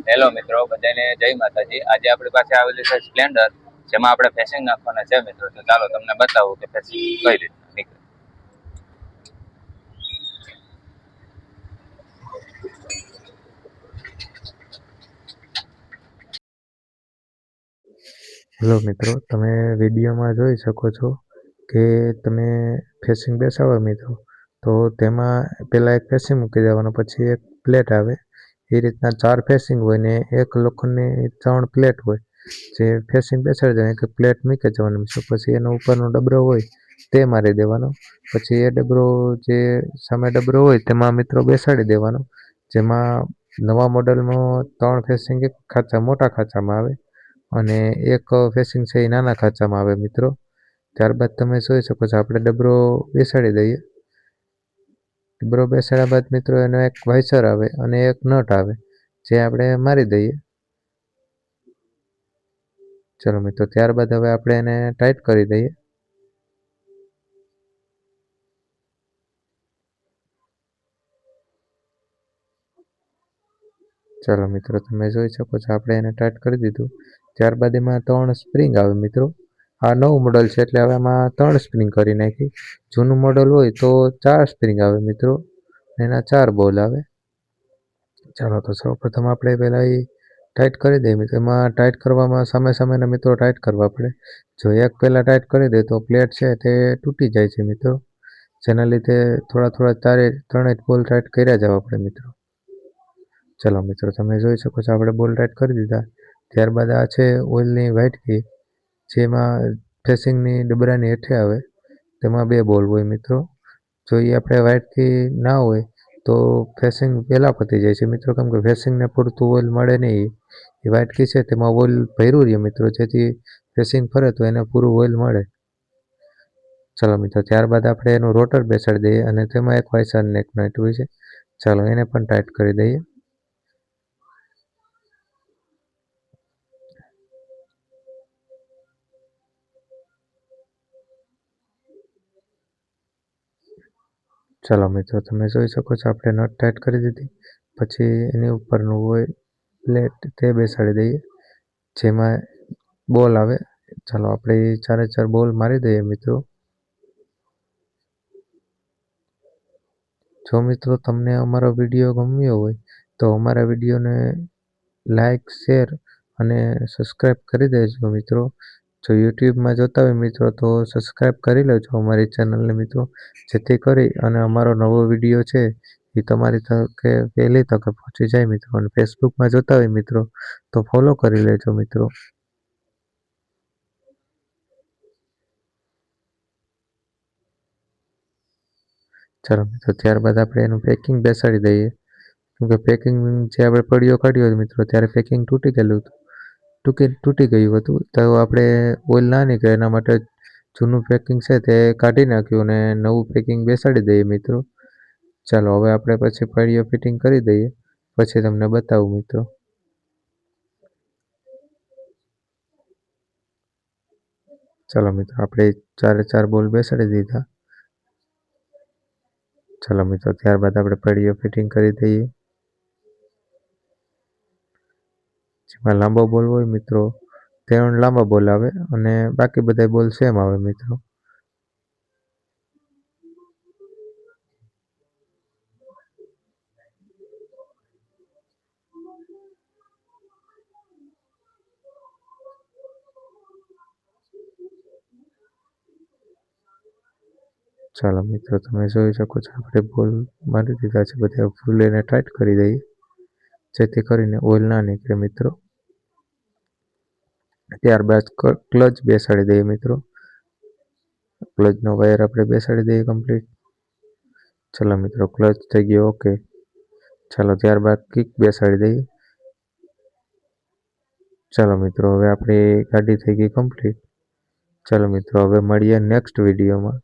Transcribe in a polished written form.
Hello મિત્રો, બધાને જય માતાજી। આજે આપણી પાસે આવેલી છે સ્પ્લેન્ડર, જેમાં આપણે ફેસિંગ નાખવાના છે મિત્રો। તો ચાલો તમને બતાવું કે ફેસિંગ કઈ રીતના નીકળે। હેલો મિત્રો, તમે વિડીયોમાં જોઈ શકો છો કે તમે ફેસિંગ બેસાડો મિત્રો, તો તેમાં પહેલાં એક ફેસિંગ મૂકી દેવાનું, પછી એક પ્લેટ આવે। એ રીતના 4 ફેસિંગ હોય ને એક લોખંડની 3 પ્લેટ હોય। જે ફેસિંગ બેસાડી દેવાની, કે પ્લેટ મૂકી જવાની મિત્રો, પછી એનો ઉપરનો ડબરો હોય તે મારી દેવાનો। પછી એ ડબરો જે સામે ડબરો હોય તેમાં મિત્રો બેસાડી દેવાનો। જેમાં નવા મોડલમાં 3 ફેસિંગ એક ખાંચા મોટા ખાંચામાં આવે અને એક ફેસિંગ છે એ નાના ખાંચામાં આવે મિત્રો। ત્યારબાદ તમે જોઈ શકો છો આપણે ડબરો બેસાડી દઈએ। ડબરો બેસાડ્યા બાદ મિત્રો એનો એક વાઇસર આવે અને એક નટ આવે, જે આપણે મારી દઈએ। ચલો મિત્રો, ત્યારબાદ હવે આપણે એને ટાઈટ કરી દઈએ। ચાલો મિત્રો, તમે જોઈ શકો છો આપણે એને ટાઈટ કરી દીધું। ત્યારબાદ એમાં 3 સ્પ્રિંગ આવે મિત્રો। આ નવું મોડલ છે એટલે હવે એમાં 3 સ્પ્રિંગ કરી નાખી। જૂનું મોડલ હોય તો 4 સ્પ્રિંગ આવે મિત્રો, એના 4 બોલ આવે। ચાલો તો સૌપ્રથમ આપણે પહેલાં એ ટાઈટ કરી દઈએ મિત્રો। એમાં ટાઈટ કરવામાં સામેના મિત્રો ટાઈટ કરવા પડે। જો એક પહેલાં ટાઈટ કરી દે તો પ્લેટ છે તે તૂટી જાય છે મિત્રો, જેના લીધે થોડા ત્રણેય બોલ ટાઈટ કર્યા જવા પડે મિત્રો। ચલો મિત્રો, તમે જોઈ શકો છો આપણે બોલ ટાઈટ કરી દીધા। ત્યારબાદ આ છે ઓઇલની વ્હાઇટ કી, જેમાં ફેસિંગની ડબરાની હેઠે આવે, તેમાં 2 બોલ હોય મિત્રો। જો એ આપણે વ્હાઇટ કી ના હોય તો ફેસિંગ પહેલાં પતી જાય છે મિત્રો, કેમ કે ફેસિંગને પૂરતું ઓઇલ મળે નહીં। એ વ્હાઇટ કી છે તેમાં ઓઇલ ભર્યું રહે મિત્રો, જેથી ફેસિંગ ફરે તો એને પૂરું ઓઇલ મળે। ચાલો મિત્રો, ત્યારબાદ આપણે એનું રોટર બેસાડી દઈએ અને તેમાં એક વાઇસર ને એક નટ હોય છે। ચાલો એને પણ ટાઈટ કરી દઈએ। ચાલો મિત્રો, તમે જોઈ શકો છો આપણે નટ ટાઈટ કરી દીધી। પછી એની ઉપરનું હોય પ્લેટ તે બેસાડી દઈએ, જેમાં બોલ આવે। ચાલો આપણે એ 4 બોલ મારી દઈએ મિત્રો। જો મિત્રો તમને અમારો વિડીયો ગમ્યો હોય તો અમારા વિડીયોને લાઈક, શેર અને સબસ્ક્રાઈબ કરી દેજો મિત્રો। જો યુટ્યુબમાં જોતા હોય મિત્રો તો સબસ્ક્રાઈબ કરી લેજો અમારી ચેનલને મિત્રો, જેથી કરી અને અમારો નવો વિડીયો છે એ તમારી તકે પહેલી તકે પહોંચી જાય મિત્રો। અને ફેસબુકમાં જોતા હોય મિત્રો તો ફોલો કરી લેજો મિત્રો। ચાલો મિત્રો, ત્યારબાદ આપણે એનું પેકિંગ બેસાડી દઈએ, કેમકે પેકિંગ જે આપણે પડીઓ કાઢ્યો હતો મિત્રો ત્યારે પેકિંગ તૂટી ગયું હતું। તો આપણે ઓઇલ ના નીકળે એના માટે જૂનું પેકિંગ છે તે કાઢી નાખ્યું અને નવું પેકિંગ બેસાડી દઈએ મિત્રો। ચાલો હવે આપણે પછી પડીઓ ફિટિંગ કરી દઈએ, પછી તમને બતાવું મિત્રો। ચાલો મિત્રો, આપણે 4 બોલ બેસાડી દીધા। ચાલો મિત્રો, ત્યારબાદ આપણે પડીઓ ફિટિંગ કરી દઈએ। જેમાં લાંબો બોલ હોય મિત્રો 3 લાંબા બોલ આવે અને બાકી બધા બોલ સેમ આવે મિત્રો। ચાલો મિત્રો, તમે જોઈ શકો છો આપણે બોલ મારી દીધા છે બધા। ફૂલ એને ટાઈટ કરી દઈએ, જેથી કરીને ઓઇલ ના નીકળે મિત્રો। ત્યારબાદ ક્લચ બેસાડી દઈએ મિત્રો। ક્લચનો વાયર આપણે બેસાડી દઈએ કમ્પ્લીટ। ચાલો મિત્રો, ક્લચ થઈ ગયો ઓકે। ચાલો ત્યારબાદ કિક બેસાડી દઈએ। ચાલો મિત્રો, હવે આપણી ગાડી થઈ ગઈ કમ્પ્લીટ। ચાલો મિત્રો, હવે મળીએ નેક્સ્ટ વિડીયોમાં।